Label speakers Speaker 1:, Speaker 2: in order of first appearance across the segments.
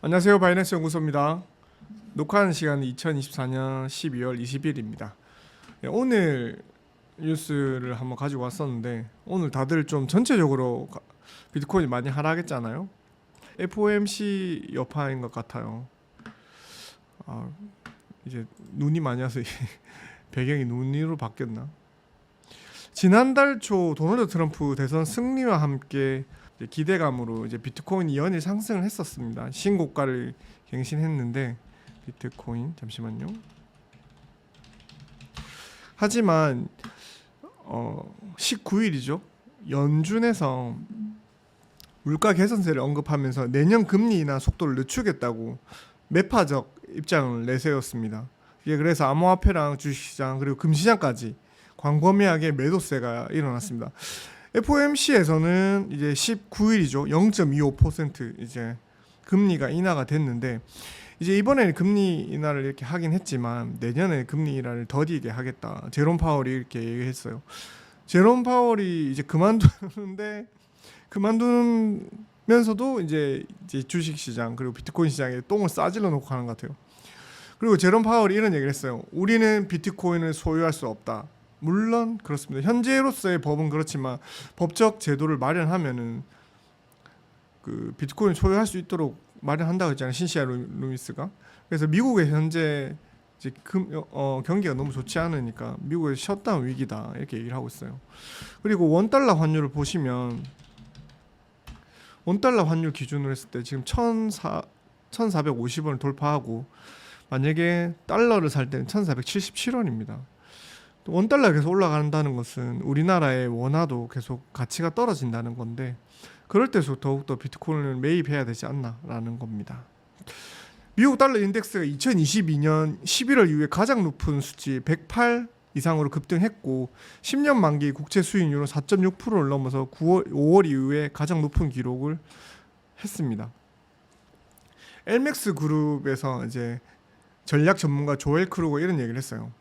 Speaker 1: 안녕하세요. 바이낸스 연구소입니다. 녹화하는 시간은 2024년 12월 20일입니다. 오늘 뉴스를 한번 가지고 왔었는데 오늘 다들 좀 전체적으로 비트코인이 많이 하락했잖아요. FOMC 여파인 것 같아요. 이제 눈이 많이 와서 배경이 눈으로 바뀌었나? 지난달 초 도널드 트럼프 대선 승리와 함께 기대감으로 이제 비트코인이 연일 상승을 했었습니다. 신고가를 갱신했는데 비트코인 잠시만요. 하지만 19일이죠. 연준에서 물가 개선세를 언급하면서 내년 금리 인하 속도를 늦추겠다고 매파적 입장을 내세웠습니다. 이게 그래서 암호화폐랑 주식시장 그리고 금시장까지 광범위하게 매도세가 일어났습니다. FOMC에서는 이제 19일이죠. 0.25% 이제 금리가 인하가 됐는데 이제 이번에는 금리 인하를 이렇게 하긴 했지만 내년에 금리 인하를 더디게 하겠다. 제롬 파월이 이렇게 얘기했어요. 제롬 파월이 이제 그만두면서도 이제 주식 시장 그리고 비트코인 시장에 똥을 싸질러 놓고 하는 것 같아요. 그리고 제롬 파월이 이런 얘기를 했어요. 우리는 비트코인을 소유할 수 없다. 물론 그렇습니다. 현재로서의 법은 그렇지만 법적 제도를 마련하면은 그 비트코인 소유할 수 있도록 마련한다고 했잖아요. 신시아 루미스가. 그래서 미국의 현재 이제 경기가 너무 좋지 않으니까 미국의 셧다운 위기다 이렇게 얘기를 하고 있어요. 그리고 원달러 환율을 보시면 원달러 환율 기준으로 했을 때 지금 1,450원을 돌파하고 만약에 달러를 살 때는 1,477원입니다. 원달러가 계속 올라간다는 것은 우리나라의 원화도 계속 가치가 떨어진다는 건데 그럴 때일수록 더욱더 비트코인을 매입해야 되지 않나라는 겁니다. 미국 달러 인덱스가 2022년 11월 이후에 가장 높은 수치 108 이상으로 급등했고 10년 만기 국채 수익률은 4.6%를 넘어서 5월 이후에 가장 높은 기록을 했습니다. 엘맥스 그룹에서 이제 전략 전문가 조엘 크루거 이런 얘기를 했어요.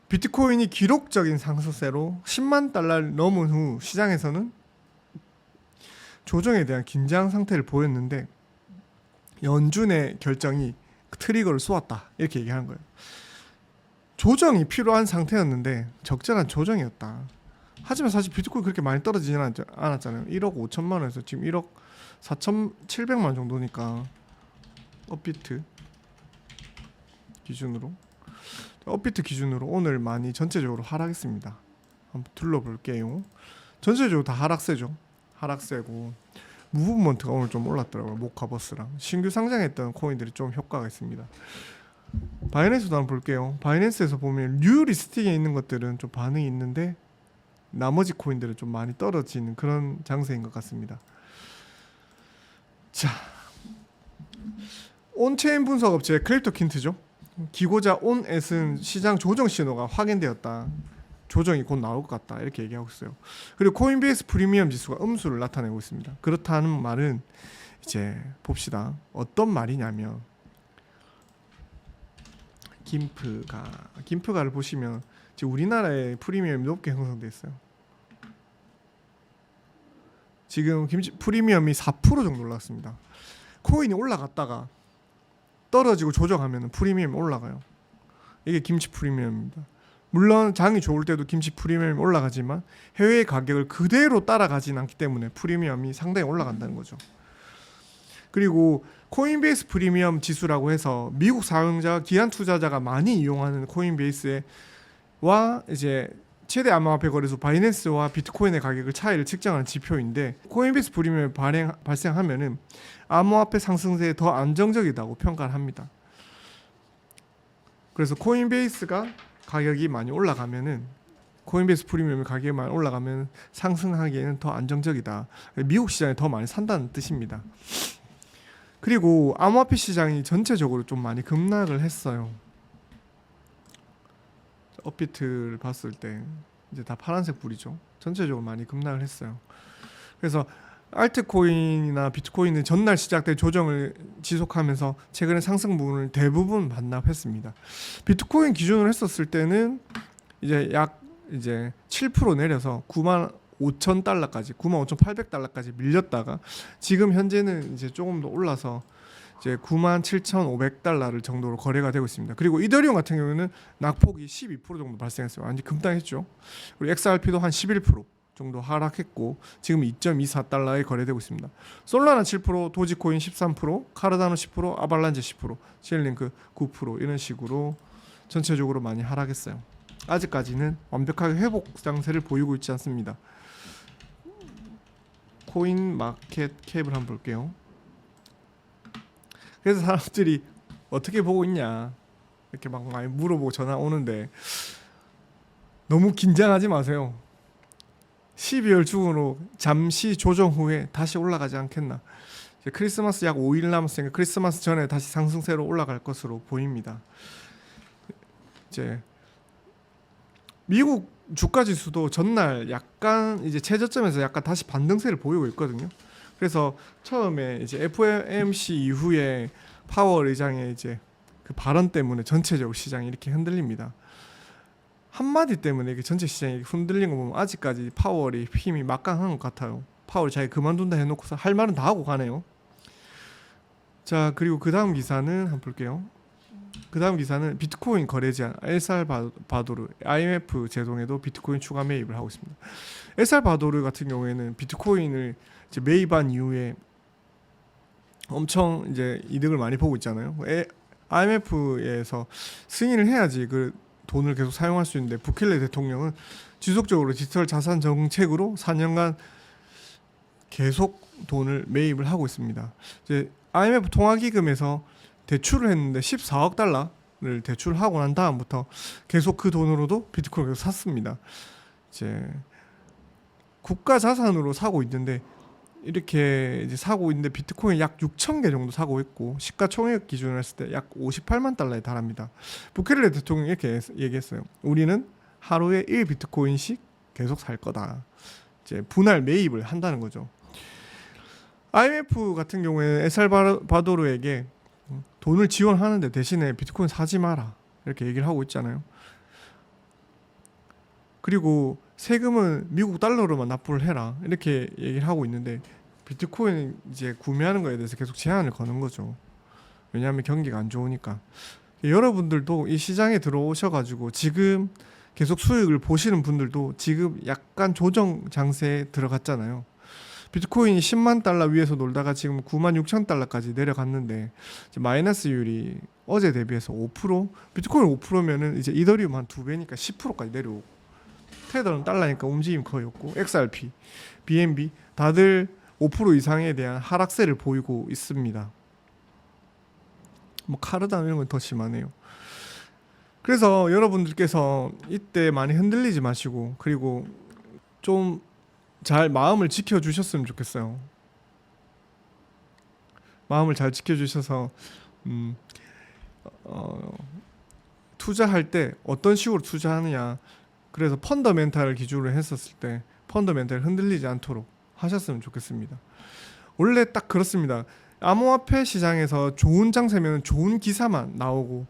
Speaker 1: 비트코인이 기록적인 상승세로 10만 달러를 넘은 후 시장에서는 조정에 대한 긴장 상태를 보였는데 연준의 결정이 트리거를 쏘았다 이렇게 얘기하는 거예요. 조정이 필요한 상태였는데 적절한 조정이었다. 하지만 사실 비트코인 그렇게 많이 떨어지지는 않았잖아요. 1억 5천만 원에서 지금 1억 4,700만 원 정도니까 업비트 기준으로 오늘 많이 전체적으로 하락했습니다. 한번 둘러볼게요. 전체적으로 다 하락세죠. 하락세고 무브먼트가 오늘 좀 올랐더라고요. 모카버스랑 신규 상장했던 코인들이 좀 효과가 있습니다. 바이낸스도 한번 볼게요. 바이낸스에서 보면 뉴 리스팅에 있는 것들은 좀 반응이 있는데 나머지 코인들은 좀 많이 떨어지는 그런 장세인 것 같습니다. 자, 온체인 분석 업체 크립토킨트죠. 기고자 온엣은 시장 조정 신호가 확인되었다. 조정이 곧 나올 것 같다. 이렇게 얘기하고 있어요. 그리고 코인베이스 프리미엄 지수가 음수를 나타내고 있습니다. 그렇다는 말은 이제 봅시다. 어떤 말이냐면 김프가를 보시면 지금 우리나라의 프리미엄이 높게 형성돼 있어요. 지금 프리미엄이 4% 정도 올랐습니다. 코인이 올라갔다가 떨어지고 조정하면 프리미엄이 올라가요. 이게 김치 프리미엄입니다. 물론 장이 좋을 때도 김치 프리미엄이 올라가지만 해외의 가격을 그대로 따라가진 않기 때문에 프리미엄이 상당히 올라간다는 거죠. 그리고 코인베이스 프리미엄 지수라고 해서 미국 사용자, 기관 투자자가 많이 이용하는 코인베이스와 이제 최대 암호화폐 거래소 바이낸스와 비트코인의 가격을 차이를 측정하는 지표인데 코인베이스 프리미엄이 발생하면은 암호화폐 상승세에 더 안정적이다고 평가를 합니다. 그래서 코인베이스가 가격이 많이 올라가면은 코인베이스 프리미엄의 가격이 많이 올라가면 상승하기에는 더 안정적이다. 미국 시장에 더 많이 산다는 뜻입니다. 그리고 암호화폐 시장이 전체적으로 좀 많이 급락을 했어요. 업비트를 봤을 때 이제 다 파란색 불이죠. 전체적으로 많이 급락을 했어요. 그래서 알트코인이나 비트코인은 전날 시작된 조정을 지속하면서 최근에 상승 부분을 대부분 반납했습니다. 비트코인 기준으로 했었을 때는 이제 약 7% 내려서 95,000달러까지 95,800달러까지 밀렸다가 지금 현재는 이제 조금 더 올라서 이제 97,500달러를 정도로 거래가 되고 있습니다. 그리고 이더리움 같은 경우는 낙폭이 12% 정도 발생했어요. 완전 급등했죠. 그리고 XRP도 한 11% 정도 하락했고 지금 2.24달러에 거래되고 있습니다. 솔라나 7%, 도지코인 13%, 카르다노 10%, 아발란제 10%, 젤링크 9% 이런 식으로 전체적으로 많이 하락했어요. 아직까지는 완벽하게 회복 장세를 보이고 있지 않습니다. 코인 마켓 캡을 한번 볼게요. 그래서 사람들이 어떻게 보고 있냐 이렇게 막 많이 물어보고 전화 오는데 너무 긴장하지 마세요. 12월 중으로 잠시 조정 후에 다시 올라가지 않겠나. 이제 크리스마스 약 5일 남았으니까 크리스마스 전에 다시 상승세로 올라갈 것으로 보입니다. 이제 미국 주가 지수도 전날 약간 이제 최저점에서 약간 다시 반등세를 보이고 있거든요. 그래서 처음에 이제 FOMC 이후에 파월 의장의 이제 그 발언 때문에 전체적으로 시장이 이렇게 흔들립니다. 한마디 때문에 이게 전체 시장이 흔들린 거 보면 아직까지 파월이 힘이 막강한 것 같아요. 파월이 자기 그만둔다 해놓고서 할 말은 다 하고 가네요. 자, 그리고 그 다음 기사는 한번 볼게요. 그 다음 기사는 비트코인 거래 제한 엘살바도르 IMF 제동에도 비트코인 추가 매입을 하고 있습니다. 엘살바도르 같은 경우에는 비트코인을 이제 매입한 이후에 엄청 이제 이득을 많이 보고 있잖아요. IMF에서 승인을 해야지 그 돈을 계속 사용할 수 있는데 부켈레 대통령은 지속적으로 디지털 자산 정책으로 4년간 계속 돈을 매입을 하고 있습니다. 이제 IMF 통화기금에서 대출을 했는데 14억 달러를 대출하고 난 다음부터 계속 그 돈으로도 비트코인을 샀습니다. 이제 국가 자산으로 사고 있는데 이렇게 이제 사고 있는데 비트코인 약 6천 개 정도 사고 있고 시가총액 기준으로 했을 때 약 58만 달러에 달합니다. 부켈레 대통령이 이렇게 얘기했어요. 우리는 하루에 1 비트코인씩 계속 살 거다. 이제 분할 매입을 한다는 거죠. IMF 같은 경우에는 엘살바도르에게 돈을 지원하는데 대신에 비트코인 사지 마라 이렇게 얘기를 하고 있잖아요. 그리고 세금은 미국 달러로만 납부를 해라 이렇게 얘기를 하고 있는데 비트코인 이제 구매하는 거에 대해서 계속 제한을 거는 거죠. 왜냐하면 경기가 안 좋으니까. 여러분들도 이 시장에 들어오셔가지고 지금 계속 수익을 보시는 분들도 지금 약간 조정 장세에 들어갔잖아요. 비트코인이 10만 달러 위에서 놀다가 지금 9만 6천 달러까지 내려갔는데 이제 마이너스율이 어제 대비해서 5%, 비트코인 5%면은 이제 이더리움 한 2배니까 10%까지 내려오고, 테더는 달러니까 움직임 거의 없고, XRP, BNB 다들 5% 이상에 대한 하락세를 보이고 있습니다. 뭐 카르다노 이런 건 더 심하네요. 그래서 여러분들께서 이때 많이 흔들리지 마시고, 그리고 좀 잘 마음을 지켜주셨으면 좋겠어요. 마음을 잘 지켜주셔서 투자할 때 어떤 식으로 투자하느냐, 그래서 펀더멘탈을 기준으로 했었을 때 펀더멘탈 흔들리지 않도록 하셨으면 좋겠습니다. 원래 딱 그렇습니다. 암호화폐 시장에서 좋은 장세면 좋은 기사만 나오고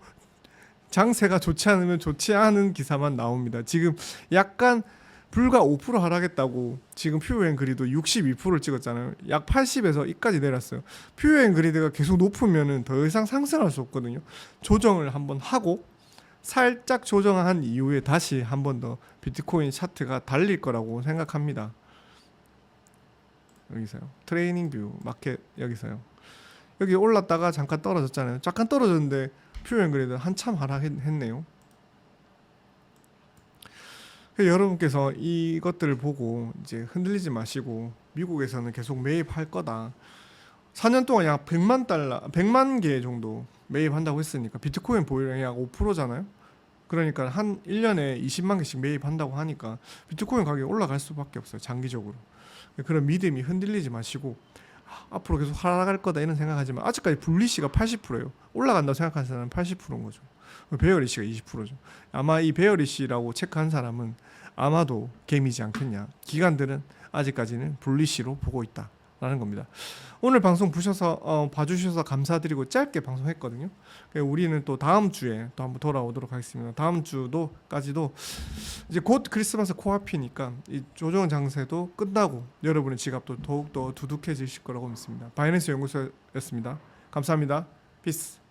Speaker 1: 장세가 좋지 않으면 좋지 않은 기사만 나옵니다. 지금 약간 불과 5% 하락했다고 지금 퓨어앤그리드 62%를 찍었잖아요. 약 80에서 이까지 내렸어요. 퓨어앤그리드가 계속 높으면은 더 이상 상승할 수 없거든요. 조정을 한번 하고 살짝 조정한 이후에 다시 한 번 더 비트코인 차트가 달릴 거라고 생각합니다. 여기서요. 트레이닝 뷰 마켓 여기서요. 여기 올랐다가 잠깐 떨어졌잖아요. 잠깐 떨어졌는데 퓨어앤그리드 한참 하락했네요. 여러분께서 이것들을 보고 이제 흔들리지 마시고 미국에서는 계속 매입할 거다. 4년 동안 약 100만 개 정도 매입한다고 했으니까 비트코인 보유량이 약 5%잖아요. 그러니까 한 1년에 20만 개씩 매입한다고 하니까 비트코인 가격이 올라갈 수밖에 없어요. 장기적으로. 그런 믿음이 흔들리지 마시고 앞으로 계속 하락할 거다 이런 생각하지만 아직까지 불리시가 80%예요. 올라간다고 생각하는 사람은 80%인 거죠. 베어리시가 20%죠. 아마 이 베어리시라고 체크한 사람은 아마도 개미지 않겠냐. 기관들은 아직까지는 불리시로 보고 있다라는 겁니다. 오늘 방송 봐주셔서 감사드리고 짧게 방송했거든요. 우리는 또 다음 주에 또 한번 돌아오도록 하겠습니다. 다음 주도까지도 이제 곧 크리스마스 코앞이니까 이 조정 장세도 끝나고 여러분의 지갑도 더욱더 두둑해지실 거라고 믿습니다. 바이낸스 연구소였습니다. 감사합니다. 피스.